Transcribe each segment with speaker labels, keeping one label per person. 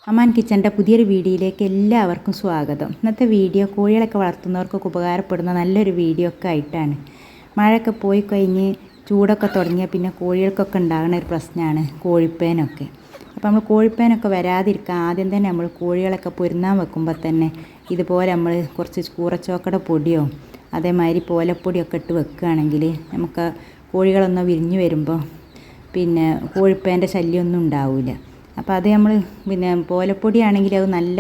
Speaker 1: Amman കിച്ചൻ്റെ പുതിയൊരു വീഡിയോയിലേക്ക് എല്ലാവർക്കും സ്വാഗതം. ഇന്നത്തെ വീഡിയോ കോഴികളൊക്കെ വളർത്തുന്നവർക്കൊക്കെ ഉപകാരപ്പെടുന്ന നല്ലൊരു വീഡിയോ ഒക്കെ ആയിട്ടാണ്. മഴയൊക്കെ പോയി കഴിഞ്ഞ് ചൂടൊക്കെ തുടങ്ങിയാൽ പിന്നെ കോഴികൾക്കൊക്കെ ഉണ്ടാകുന്ന ഒരു പ്രശ്നമാണ് കോഴിപ്പേനൊക്കെ. അപ്പോൾ നമ്മൾ കോഴിപ്പേനൊക്കെ വരാതിരിക്കാൻ ആദ്യം തന്നെ നമ്മൾ കോഴികളൊക്കെ പൊരുന്നാൻ വെക്കുമ്പോൾ തന്നെ ഇതുപോലെ നമ്മൾ കുറച്ച് കൂറച്ചോക്കയുടെ പൊടിയോ അതേമാതിരി പോലപ്പൊടിയൊക്കെ ഇട്ട് വെക്കുകയാണെങ്കിൽ നമുക്ക് കോഴികളൊന്ന് വിരിഞ്ഞ് വരുമ്പോൾ പിന്നെ കോഴിപ്പേൻ്റെ ശല്യമൊന്നും ഉണ്ടാവില്ല. അപ്പോൾ അത് നമ്മൾ പിന്നെ പോലപ്പൊടിയാണെങ്കിൽ അത് നല്ല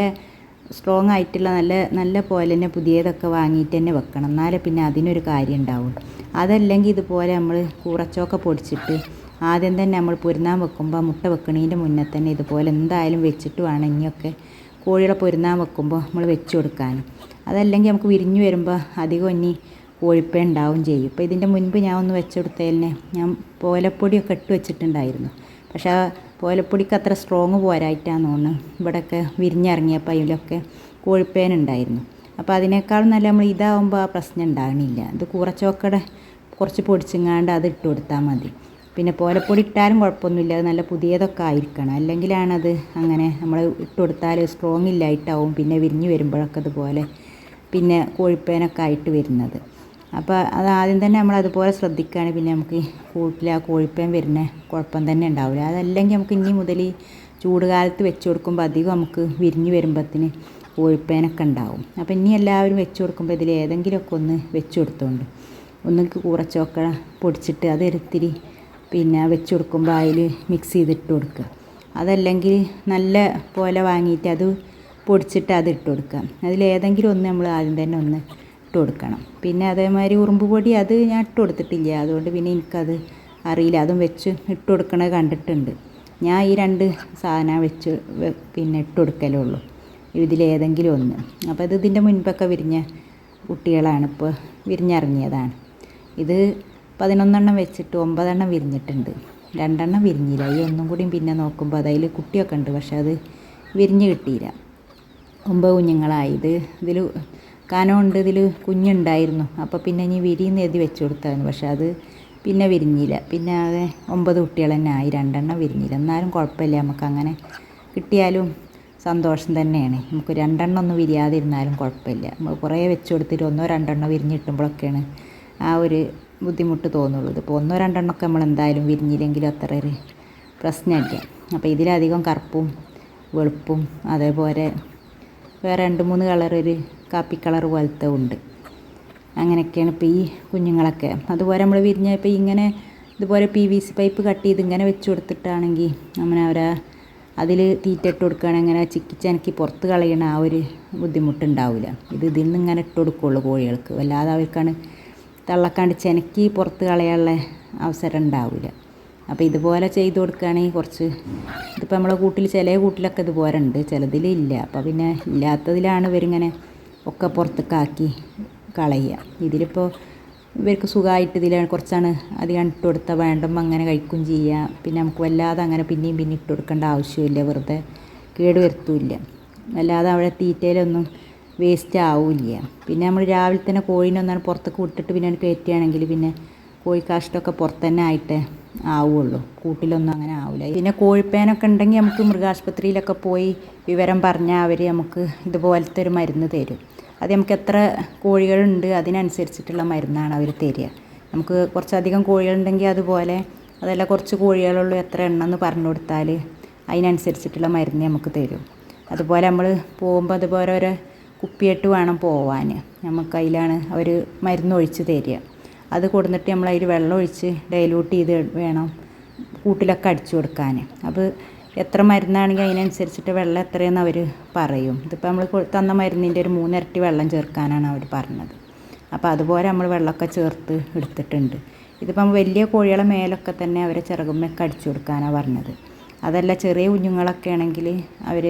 Speaker 1: സ്ട്രോങ് ആയിട്ടുള്ള നല്ല പോലെ തന്നെ പുതിയതൊക്കെ വാങ്ങിയിട്ട് തന്നെ വെക്കണം, എന്നാലേ പിന്നെ അതിനൊരു കാര്യം ഉണ്ടാവും. അതല്ലെങ്കിൽ ഇതുപോലെ നമ്മൾ കൂറച്ചോക്ക പൊടിച്ചിട്ട് ആദ്യം തന്നെ നമ്മൾ പൊരുന്നാൻ വെക്കുമ്പോൾ മുട്ട വെക്കണതിൻ്റെ മുന്നേ തന്നെ ഇതുപോലെ എന്തായാലും വെച്ചിട്ട് വേണം ഇനിയൊക്കെ കോഴികളെ പൊരുന്നാൻ വെക്കുമ്പോൾ നമ്മൾ വെച്ച് കൊടുക്കാനും. അതല്ലെങ്കിൽ നമുക്ക് വിരിഞ്ഞ് വരുമ്പോൾ അധികം ഇനി കോഴിപ്പേ ഉണ്ടാവും ചെയ്യും. ഇപ്പോൾ ഇതിൻ്റെ മുൻപ് ഞാൻ ഒന്ന് വെച്ചെടുത്തതിനെ ഞാൻ പോലപ്പൊടിയൊക്കെ ഇട്ട് വെച്ചിട്ടുണ്ടായിരുന്നു. പക്ഷേ ആ പോലപ്പൊടിക്ക് അത്ര സ്ട്രോങ് പോരായിട്ടാന്ന് തോന്നുന്നു ഇവിടെയൊക്കെ വിരിഞ്ഞിറങ്ങിയപ്പോൾ അതിലൊക്കെ കോഴിപ്പേനുണ്ടായിരുന്നു. അപ്പോൾ അതിനേക്കാളും നല്ല നമ്മൾ ഇതാവുമ്പോൾ ആ പ്രശ്നം ഉണ്ടാകണില്ല. ഇത് കൂറച്ചോക്കടെ കുറച്ച് പൊടിച്ചിങ്ങാണ്ട് അത് ഇട്ട് കൊടുത്താൽ മതി. പിന്നെ പോലപ്പൊടി ഇട്ടാലും കുഴപ്പമൊന്നുമില്ല, അത് നല്ല പുതിയതൊക്കെ ആയിരിക്കണം. അല്ലെങ്കിലാണത് അങ്ങനെ നമ്മൾ ഇട്ട് കൊടുത്താൽ സ്ട്രോങ് ഇല്ലായിട്ടാവും പിന്നെ വിരിഞ്ഞ് വരുമ്പോഴൊക്കെ അതുപോലെ പിന്നെ കോഴിപ്പേനൊക്കെ ആയിട്ട് വരുന്നത്. അപ്പോൾ അത് ആദ്യം തന്നെ നമ്മൾ അതുപോലെ ശ്രദ്ധിക്കുകയാണ് പിന്നെ നമുക്ക് കൂട്ടിൽ ആ കോഴിപ്പേൻ വരുന്ന കുഴപ്പം തന്നെ ഉണ്ടാവില്ല. അതല്ലെങ്കിൽ നമുക്ക് ഇനി മുതൽ ഈ ചൂട് കാലത്ത് വെച്ച് കൊടുക്കുമ്പോൾ അധികം നമുക്ക് വിരിഞ്ഞ് വരുമ്പോഴത്തിന് കോഴിപ്പേനൊക്കെ ഉണ്ടാവും. അപ്പോൾ ഇനി എല്ലാവരും വെച്ച് കൊടുക്കുമ്പോൾ ഇതിൽ ഏതെങ്കിലുമൊക്കെ ഒന്ന് വെച്ച് കൊടുത്തോണ്ട് ഒന്നിക്ക് കൂറച്ചോക്ക പൊടിച്ചിട്ട് അതൊരിത്തിരി പിന്നെ വെച്ച് കൊടുക്കുമ്പോൾ അതിൽ മിക്സ് ചെയ്തിട്ട് കൊടുക്കുക. അതല്ലെങ്കിൽ നല്ല പോലെ വാങ്ങിയിട്ട് അത് പൊടിച്ചിട്ട് അത് ഇട്ട് കൊടുക്കുക. അതിലേതെങ്കിലും ഒന്ന് നമ്മൾ ആദ്യം തന്നെ ഒന്ന് ഇട്ട് കൊടുക്കണം. പിന്നെ അതേമാതിരി ഉറുമ്പ് പൊടി അത് ഞാൻ ഇട്ട് കൊടുത്തിട്ടില്ല, അതുകൊണ്ട് പിന്നെ എനിക്കത് അറിയില്ല. അതും വെച്ച് ഇട്ട് കൊടുക്കണത് കണ്ടിട്ടുണ്ട്. ഞാൻ ഈ രണ്ട് സാധനം വെച്ച് പിന്നെ ഇട്ട് കൊടുക്കലുള്ളൂ, ഇതിലേതെങ്കിലും ഒന്ന്. അപ്പോൾ ഇത് ഇതിൻ്റെ മുൻപൊക്കെ വിരിഞ്ഞ കുട്ടികളാണ്, ഇപ്പോൾ വിരിഞ്ഞിറങ്ങിയതാണ്. ഇത് 11 വെച്ചിട്ട് 9 വിരിഞ്ഞിട്ടുണ്ട്, 2 വിരിഞ്ഞില്ല. ഈ ഒന്നും കൂടിയും പിന്നെ നോക്കുമ്പോൾ അതിൽ കുട്ടിയൊക്കെ ഉണ്ട്, പക്ഷെ അത് വിരിഞ്ഞ് കിട്ടിയില്ല. 9 കുഞ്ഞുങ്ങളായി. ഇതിൽ കനമുണ്ട്, ഇതിൽ കുഞ്ഞുണ്ടായിരുന്നു. അപ്പോൾ പിന്നെ ഇനി വിരിയുന്ന എഴുതി വെച്ച് കൊടുത്തായിരുന്നു, പക്ഷെ അത് പിന്നെ വിരിഞ്ഞില്ല. പിന്നെ അത് 9 കുട്ടികൾ തന്നെ ആയി, 2 വിരിഞ്ഞില്ല. എന്നാലും കുഴപ്പമില്ല, നമുക്ക് അങ്ങനെ കിട്ടിയാലും സന്തോഷം തന്നെയാണ്. നമുക്ക് 2 ഒന്നും വിരിയാതിരുന്നാലും കുഴപ്പമില്ല. നമ്മൾ കുറേ വെച്ച് കൊടുത്തിട്ട് 1-2 വിരിഞ്ഞിട്ടുമ്പോഴൊക്കെയാണ് ആ ഒരു ബുദ്ധിമുട്ട് തോന്നുള്ളൂ. ഇപ്പോൾ 1-2 ഒക്കെ നമ്മൾ എന്തായാലും വിരിഞ്ഞില്ലെങ്കിലും അത്ര ഒരു പ്രശ്നമില്ല. അപ്പോൾ ഇതിലധികം കറുപ്പും വെളുപ്പും അതേപോലെ വേറെ 2-3 കളർ, ഒരു കാപ്പി കളർ പോലത്തെ ഉണ്ട്. അങ്ങനെയൊക്കെയാണ് ഇപ്പോൾ ഈ കുഞ്ഞുങ്ങളൊക്കെ. അതുപോലെ നമ്മൾ വിരിഞ്ഞ ഇപ്പോൾ ഇങ്ങനെ ഇതുപോലെ PVC പൈപ്പ് കട്ട് ചെയ്ത് ഇങ്ങനെ വെച്ച് കൊടുത്തിട്ടാണെങ്കിൽ നമ്മൾ അവരെ അതിൽ തീറ്റ ഇട്ട് കൊടുക്കുകയാണെങ്കിൽ അങ്ങനെ ചിക്കിച്ചനക്കി പുറത്ത് കളയണ ആ ഒരു ബുദ്ധിമുട്ടുണ്ടാവില്ല. ഇതിൽ നിന്ന് ഇങ്ങനെ ഇട്ട് കൊടുക്കുകയുള്ളൂ കോഴികൾക്ക്. വല്ലാതെ അവർക്കാണ് തള്ളക്കാണ്ട് ചെനക്കി പുറത്ത് കളയാനുള്ള അവസരം ഉണ്ടാവില്ല. അപ്പോൾ ഇതുപോലെ ചെയ്ത് കൊടുക്കുകയാണെങ്കിൽ കുറച്ച് ഇതിപ്പോൾ നമ്മളെ കൂട്ടിൽ ചില കൂട്ടിലൊക്കെ ഇതുപോലെ ഉണ്ട്, ചിലതിലില്ല. അപ്പോൾ പിന്നെ ഇല്ലാത്തതിലാണ് ഇവരിങ്ങനെ ഒക്കെ പുറത്തേക്കാക്കി കളയുക. ഇതിലിപ്പോൾ ഇവർക്ക് സുഖമായിട്ട് ഇതിലാണ് കുറച്ചാണ് അധികം ഇട്ട് കൊടുത്താൽ വേണ്ടുമ്പോൾ അങ്ങനെ കഴിക്കും ചെയ്യുക. പിന്നെ നമുക്ക് വല്ലാതെ അങ്ങനെ പിന്നെയും ഇട്ട് കൊടുക്കേണ്ട ആവശ്യമില്ല, വെറുതെ കേട് വരുത്തുമില്ല. വല്ലാതെ അവിടെ തീറ്റയിലൊന്നും വേസ്റ്റ് ആവില്ല. പിന്നെ നമ്മൾ രാവിലെ തന്നെ കോഴീനൊന്നാണ് പുറത്തേക്ക് വിട്ടിട്ട് പിന്നെ കയറ്റുകയാണെങ്കിൽ പിന്നെ കോഴിക്കാഷ്ടമൊക്കെ പുറത്ത് തന്നെ ആയിട്ട് ആവുള്ളൂ, കൂട്ടിലൊന്നും അങ്ങനെ ആവില്ല. പിന്നെ കോഴിപ്പേനൊക്കെ ഉണ്ടെങ്കിൽ നമുക്ക് മൃഗാശുപത്രിയിലൊക്കെ പോയി വിവരം പറഞ്ഞാൽ അവർ നമുക്ക് ഇതുപോലത്തെ ഒരു മരുന്ന് തരും. അത് നമുക്ക് എത്ര കോഴികളുണ്ട് അതിനനുസരിച്ചിട്ടുള്ള മരുന്നാണ് അവർ തരിക. നമുക്ക് കുറച്ചധികം കോഴികളുണ്ടെങ്കിൽ അതുപോലെ, അതല്ല കുറച്ച് കോഴികളുള്ളൂ എത്ര എണ്ണമെന്ന് പറഞ്ഞു കൊടുത്താൽ അതിനനുസരിച്ചിട്ടുള്ള മരുന്ന് നമുക്ക് തരും. അതുപോലെ നമ്മൾ പോകുമ്പോൾ അതുപോലെ ഒരു കുപ്പിയിട്ട് വേണം പോവാൻ. നമുക്ക് അതിലാണ് അവർ മരുന്ന് ഒഴിച്ച് തരിക. അത് കൊടുത്തിട്ട് നമ്മൾ അതിൽ വെള്ളം ഒഴിച്ച് ഡൈലൂട്ട് ചെയ്ത് വേണം കൂട്ടിലൊക്കെ അടിച്ചു കൊടുക്കാൻ. അപ്പോൾ എത്ര മരുന്നാണെങ്കിൽ അതിനനുസരിച്ചിട്ട് വെള്ളം എത്രയെന്ന് അവർ പറയും. ഇതിപ്പോൾ നമ്മൾ തന്ന മരുന്നിൻ്റെ ഒരു 3 ഇരട്ടി വെള്ളം ചേർക്കാനാണ് അവർ പറഞ്ഞത്. അപ്പോൾ അതുപോലെ നമ്മൾ വെള്ളമൊക്കെ ചേർത്ത് എടുത്തിട്ടുണ്ട്. ഇതിപ്പം വലിയ കോഴികളെ മേലൊക്കെ തന്നെ അവരെ ചിറകുമ്മയൊക്കെ അടിച്ചു കൊടുക്കാനാണ് പറഞ്ഞത്. അതല്ല ചെറിയ കുഞ്ഞുങ്ങളൊക്കെ ആണെങ്കിൽ അവർ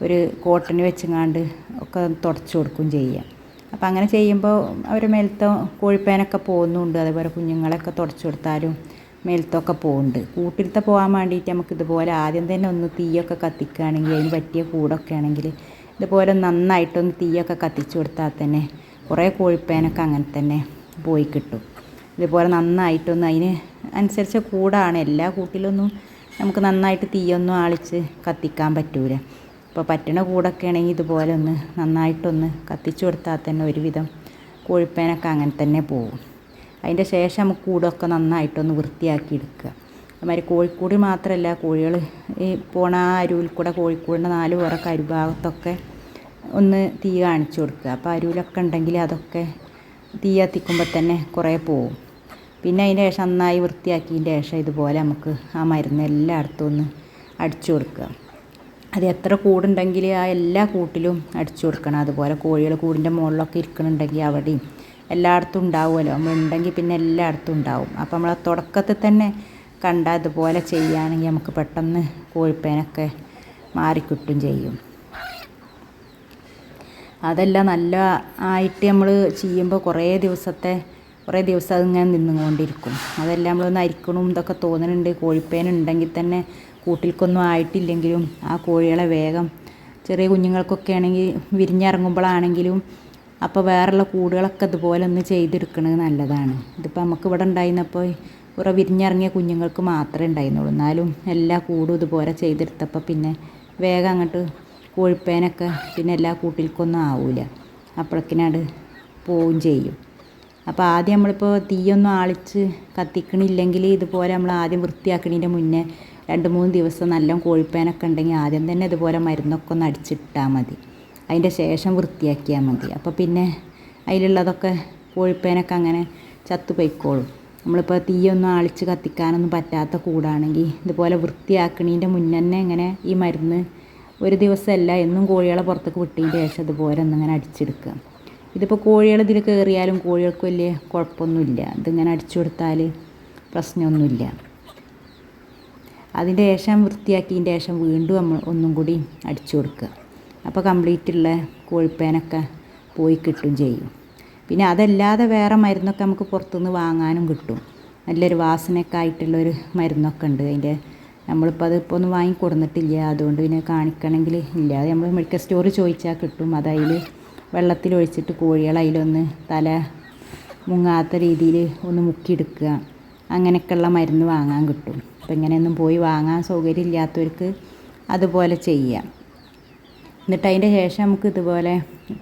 Speaker 1: ഒരു കോട്ടന് വെച്ചങ്ങാണ്ട് ഒക്കെ തുടച്ചു കൊടുക്കും ചെയ്യുക. അപ്പോൾ അങ്ങനെ ചെയ്യുമ്പോൾ അവർ മേലത്തെ കോഴിപ്പേനൊക്കെ പോകുന്നുണ്ട്. അതേപോലെ കുഞ്ഞുങ്ങളൊക്കെ തുടച്ചു കൊടുത്താലും മേലത്തൊക്കെ പോകുന്നുണ്ട്. കൂട്ടിലത്തെ പോകാൻ വേണ്ടിയിട്ട് നമുക്ക് ഇതുപോലെ ആദ്യം തന്നെ ഒന്ന് തീയൊക്കെ കത്തിക്കുകയാണെങ്കിൽ അതിന് പറ്റിയ കൂടൊക്കെ ആണെങ്കിൽ ഇതുപോലെ നന്നായിട്ടൊന്ന് തീയൊക്കെ കത്തിച്ചു കൊടുത്താൽ തന്നെ കുറേ കോഴിപ്പേനൊക്കെ അങ്ങനെ തന്നെ പോയി കിട്ടും. ഇതുപോലെ നന്നായിട്ടൊന്ന് അതിന് അനുസരിച്ച കൂടാണ്. എല്ലാ കൂട്ടിലൊന്നും നമുക്ക് നന്നായിട്ട് തീയൊന്നും ആളിച്ച് കത്തിക്കാൻ പറ്റൂല. ഇപ്പോൾ പറ്റണ കൂടൊക്കെ ആണെങ്കിൽ ഇതുപോലെ ഒന്ന് നന്നായിട്ടൊന്ന് കത്തിച്ചു കൊടുത്താൽ തന്നെ ഒരുവിധം കോഴിപ്പേനൊക്കെ അങ്ങനെ തന്നെ പോകും. അതിൻ്റെ ശേഷം നമുക്ക് കൂടൊക്കെ നന്നായിട്ടൊന്ന് വൃത്തിയാക്കി എടുക്കുക. അതുമാതിരി കോഴിക്കൂട് മാത്രമല്ല, കോഴികൾ ഈ പോണ ആ അരുവിൽ കൂടെ കോഴിക്കൂടിൻ്റെ 4 പുറമൊക്കെ അരുഭാഗത്തൊക്കെ ഒന്ന് തീ കാണിച്ചു കൊടുക്കുക. അപ്പോൾ അരുവിലൊക്കെ ഉണ്ടെങ്കിൽ അതൊക്കെ തീ കത്തിക്കുമ്പോൾ തന്നെ കുറേ പോവും. പിന്നെ അതിൻ്റെ ശേഷം നന്നായി വൃത്തിയാക്കിയതിൻ്റെ ശേഷം ഇതുപോലെ നമുക്ക് ആ മരുന്ന് എല്ലായിടത്തും ഒന്ന് അടിച്ചു കൊടുക്കുക. അത് എത്ര കൂടുണ്ടെങ്കിൽ ആ എല്ലാ കൂട്ടിലും അടിച്ചു കൊടുക്കണം. അതുപോലെ കോഴികൾ കൂടിൻ്റെ മുകളിലൊക്കെ ഇരിക്കണുണ്ടെങ്കിൽ അവിടെയും എല്ലായിടത്തും ഉണ്ടാവുമല്ലോ. നമ്മളുണ്ടെങ്കിൽ പിന്നെ എല്ലായിടത്തും ഉണ്ടാവും. അപ്പോൾ നമ്മൾ തുടക്കത്തിൽ തന്നെ കണ്ടാൽ ഇതുപോലെ ചെയ്യുകയാണെങ്കിൽ നമുക്ക് പെട്ടെന്ന് കോഴിപ്പേനൊക്കെ മാറിക്കിട്ടും ചെയ്യും. അതെല്ലാം നല്ല ആയിട്ട് നമ്മൾ ചെയ്യുമ്പോൾ കുറേ ദിവസം അതിങ്ങനെ നിന്നുകൊണ്ടിരിക്കും. അതെല്ലാം നമ്മളൊന്ന് അരിക്കണവും ഇതൊക്കെ തോന്നുന്നുണ്ട്. കോഴിപ്പേൻ ഉണ്ടെങ്കിൽ തന്നെ കൂട്ടിൽക്കൊന്നും ആയിട്ടില്ലെങ്കിലും ആ കോഴികളെ വേഗം ചെറിയ കുഞ്ഞുങ്ങൾക്കൊക്കെ ആണെങ്കിൽ വിരിഞ്ഞിറങ്ങുമ്പോഴാണെങ്കിലും അപ്പോൾ വേറെയുള്ള കൂടുകളൊക്കെ ഇതുപോലെ ഒന്ന് ചെയ്തെടുക്കണത് നല്ലതാണ്. ഇതിപ്പോൾ നമുക്ക് ഇവിടെ ഉണ്ടായിരുന്നപ്പോൾ കുറേ വിരിഞ്ഞിറങ്ങിയ കുഞ്ഞുങ്ങൾക്ക് മാത്രമേ ഉണ്ടായിരുന്നുള്ളൂ. എന്നാലും എല്ലാ കൂടും ഇതുപോലെ ചെയ്തെടുത്തപ്പോൾ പിന്നെ വേഗം അങ്ങോട്ട് കോഴിപ്പേനൊക്കെ പിന്നെ എല്ലാ കൂട്ടിൽക്കൊന്നും ആവില്ല. അപ്പോഴേക്കിനാട് പോവുകയും ചെയ്യും. അപ്പോൾ ആദ്യം നമ്മളിപ്പോൾ തീയൊന്നും ആളിച്ച് കത്തിക്കണില്ലെങ്കിൽ ഇതുപോലെ നമ്മൾ ആദ്യം വൃത്തിയാക്കണതിൻ്റെ മുന്നേ 2-3 ദിവസം നല്ല കോഴിപ്പേനൊക്കെ ഉണ്ടെങ്കിൽ ആദ്യം തന്നെ ഇതുപോലെ മരുന്നൊക്കെ ഒന്ന് അടിച്ചിട്ടാൽ മതി. അതിൻ്റെ ശേഷം വൃത്തിയാക്കിയാൽ മതി. അപ്പോൾ പിന്നെ അതിലുള്ളതൊക്കെ കോഴിപ്പേനൊക്കെ അങ്ങനെ ചത്തുപോയിക്കോളും. നമ്മളിപ്പോൾ തീയൊന്നും ആളിച്ച് കത്തിക്കാനൊന്നും പറ്റാത്ത കൂടാണെങ്കിൽ ഇതുപോലെ വൃത്തിയാക്കണതിൻ്റെ മുന്നേ തന്നെ ഇങ്ങനെ ഈ മരുന്ന് ഒരു ദിവസമല്ല എന്നും കോഴികളെ പുറത്തേക്ക് വിട്ടതിൻ്റെ ശേഷം ഇതുപോലെ ഒന്നിങ്ങനെ അടിച്ചെടുക്കുക. ഇതിപ്പോൾ കോഴികൾ ഇതിൽ കയറിയാലും കോഴികൾക്ക് വലിയ കുഴപ്പമൊന്നുമില്ല. ഇതിങ്ങനെ അടിച്ചു കൊടുത്താൽ പ്രശ്നമൊന്നുമില്ല. അതിൻ്റെ ശേഷം വൃത്തിയാക്കിയതിൻ്റെ ശേഷം വീണ്ടും നമ്മൾ ഒന്നും കൂടി അടിച്ചു കൊടുക്കുക. അപ്പോൾ കംപ്ലീറ്റുള്ള കോഴിപ്പേനൊക്കെ പോയി കിട്ടും ചെയ്യും. പിന്നെ അതല്ലാതെ വേറെ മരുന്നൊക്കെ നമുക്ക് പുറത്തുനിന്ന് വാങ്ങാനും കിട്ടും. നല്ലൊരു വാസനയൊക്കെ ആയിട്ടുള്ളൊരു മരുന്നൊക്കെ ഉണ്ട്. അതിൻ്റെ നമ്മളിപ്പോൾ അതിപ്പോൾ ഒന്നും വാങ്ങിക്കൊടുന്നിട്ടില്ല. അതുകൊണ്ട് പിന്നെ കാണിക്കണമെങ്കിൽ ഇല്ല. അത് നമ്മൾ മെഡിക്കൽ സ്റ്റോറിൽ ചോദിച്ചാൽ കിട്ടും. അതതിൽ വെള്ളത്തിലൊഴിച്ചിട്ട് കോഴികൾ അതിലൊന്ന് തല മുങ്ങാത്ത രീതിയിൽ ഒന്ന് മുക്കിയെടുക്കുക. അങ്ങനെയൊക്കെയുള്ള മരുന്ന് വാങ്ങാൻ കിട്ടും. അപ്പോൾ ഇങ്ങനെയൊന്നും പോയി വാങ്ങാൻ സൗകര്യം ഇല്ലാത്തവർക്ക് അതുപോലെ ചെയ്യാം. എന്നിട്ട് അതിൻ്റെ ശേഷം നമുക്ക് ഇതുപോലെ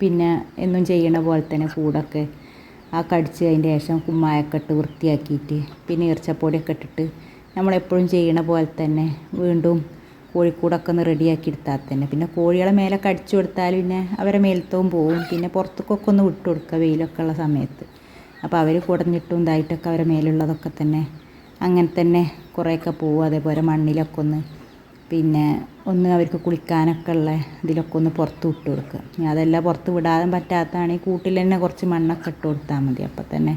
Speaker 1: പിന്നെ എന്നും ചെയ്യണ പോലെ തന്നെ കൂടൊക്കെ ആ കടിച്ച് അതിൻ്റെ ശേഷം കുമ്മായൊക്കെ ഇട്ട് വൃത്തിയാക്കിയിട്ട് പിന്നെ ഈർച്ചപ്പൊടിയൊക്കെ ഇട്ടിട്ട് നമ്മളെപ്പോഴും ചെയ്യണ പോലെ തന്നെ വീണ്ടും കോഴിക്കൂടൊക്കെ ഒന്ന് റെഡിയാക്കി എടുത്താൽ തന്നെ പിന്നെ കോഴികളെ മേലൊക്കെ അടിച്ചു കൊടുത്താൽ പിന്നെ അവരെ മേലത്തവും പോവും. പിന്നെ പുറത്തേക്കൊക്കെ ഒന്ന് വിട്ട് കൊടുക്കുക വെയിലൊക്കെ ഉള്ള സമയത്ത്. അപ്പോൾ അവർ കുടഞ്ഞിട്ടും ഇതായിട്ടൊക്കെ അവരെ മേലുള്ളതൊക്കെ തന്നെ അങ്ങനെ തന്നെ കുറേയൊക്കെ പോവും. അതേപോലെ മണ്ണിലൊക്കെ ഒന്ന് പിന്നെ ഒന്ന് അവർക്ക് കുളിക്കാനൊക്കെ ഉള്ള ഇതിലൊക്കെ ഒന്ന് പുറത്ത് വിട്ട് കൊടുക്കുക. ഇനി അതെല്ലാം പുറത്ത് വിടാതെ പറ്റാത്തതാണെങ്കിൽ കൂട്ടിൽ തന്നെ കുറച്ച് മണ്ണൊക്കെ ഇട്ട് കൊടുത്താൽ മതി. അപ്പോൾ തന്നെ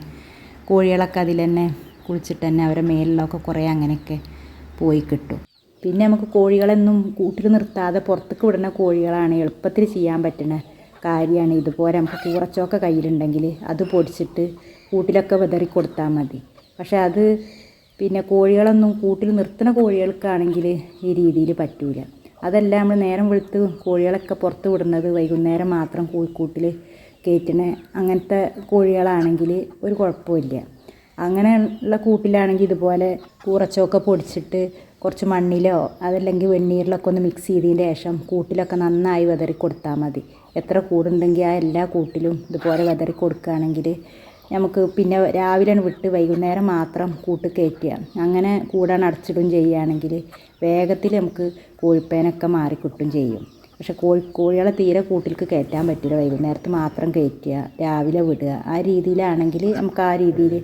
Speaker 1: കോഴികളൊക്കെ അതിൽ തന്നെ കുളിച്ചിട്ട് തന്നെ അവരെ മേലിലൊക്കെ കുറേ അങ്ങനെയൊക്കെ പോയി കിട്ടും. പിന്നെ നമുക്ക് കോഴികളെന്നും കൂട്ടിൽ നിർത്താതെ പുറത്തേക്ക് വിടുന്ന കോഴികളാണ് എളുപ്പത്തിൽ ചെയ്യാൻ പറ്റുന്ന കാര്യമാണ്. ഇതുപോലെ നമുക്ക് കൂറച്ചൊക്കെ കയ്യിലുണ്ടെങ്കിൽ അത് പൊടിച്ചിട്ട് കൂട്ടിലൊക്കെ വിതറി കൊടുത്താൽ മതി. പക്ഷേ അത് പിന്നെ കോഴികളൊന്നും കൂട്ടിൽ നിർത്തുന്ന കോഴികൾക്കാണെങ്കിൽ ഈ രീതിയിൽ പറ്റൂല. അതല്ല നമ്മൾ നേരം വെളുത്ത് കോഴികളൊക്കെ പുറത്ത് വിടുന്നത് വൈകുന്നേരം മാത്രം കോഴിക്കൂട്ടിൽ കയറ്റണ അങ്ങനത്തെ കോഴികളാണെങ്കിൽ ഒരു കുഴപ്പമില്ല. അങ്ങനെയുള്ള കൂട്ടിലാണെങ്കിൽ ഇതുപോലെ കൂറച്ചൊക്കെ പൊടിച്ചിട്ട് കുറച്ച് മണ്ണിലോ അതല്ലെങ്കിൽ വെണ്ണീരിലൊക്കെ ഒന്ന് മിക്സ് ചെയ്തതിൻ്റെ ശേഷം കൂട്ടിലൊക്കെ നന്നായി വിതറി കൊടുത്താൽ മതി. എത്ര കൂടുണ്ടെങ്കിൽ ആ എല്ലാ കൂട്ടിലും ഇതുപോലെ വിതറി കൊടുക്കുകയാണെങ്കിൽ നമുക്ക് പിന്നെ രാവിലെ വിട്ട് വൈകുന്നേരം മാത്രം കൂട്ട് കയറ്റുക. അങ്ങനെ കൂടാൻ അടച്ചിടും ചെയ്യുകയാണെങ്കിൽ വേഗത്തിൽ നമുക്ക് കോഴിപ്പേനൊക്കെ മാറിക്കിട്ടും ചെയ്യും. പക്ഷേ കോഴികളെ തീരെ കൂട്ടിലേക്ക് കയറ്റാൻ പറ്റില്ല. വൈകുന്നേരത്ത് മാത്രം കയറ്റുക, രാവിലെ വിടുക. ആ രീതിയിലാണെങ്കിൽ നമുക്ക് ആ രീതിയിൽ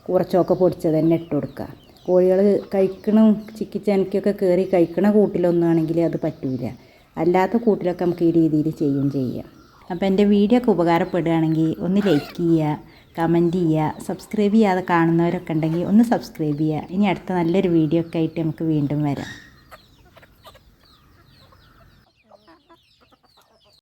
Speaker 1: കുറച്ചൊക്കെ പൊടിച്ചത് തന്നെ ഇട്ട് കൊടുക്കുക. കോഴികൾ കഴിക്കണം ചിക്കിച്ചനക്കൊക്കെ കയറി കഴിക്കണ കൂട്ടിലൊന്നാണെങ്കിൽ അത് പറ്റില്ല. അല്ലാത്ത കൂട്ടിലൊക്കെ നമുക്ക് ഈ രീതിയിൽ ചെയ്യാം. അപ്പോൾ എൻ്റെ വീഡിയോ ഒക്കെ ഉപകാരപ്പെടുകയാണെങ്കിൽ ഒന്ന് ലൈക്ക് ചെയ്യുക, കമൻറ്റ് ചെയ്യുക, സബ്സ്ക്രൈബ് ചെയ്യാതെ കാണുന്നവരൊക്കെ ഉണ്ടെങ്കിൽ ഒന്ന് സബ്സ്ക്രൈബ് ചെയ്യുക. ഇനി അടുത്ത നല്ലൊരു വീഡിയോ ഒക്കെ ആയിട്ട് നമുക്ക് വീണ്ടും വരാം.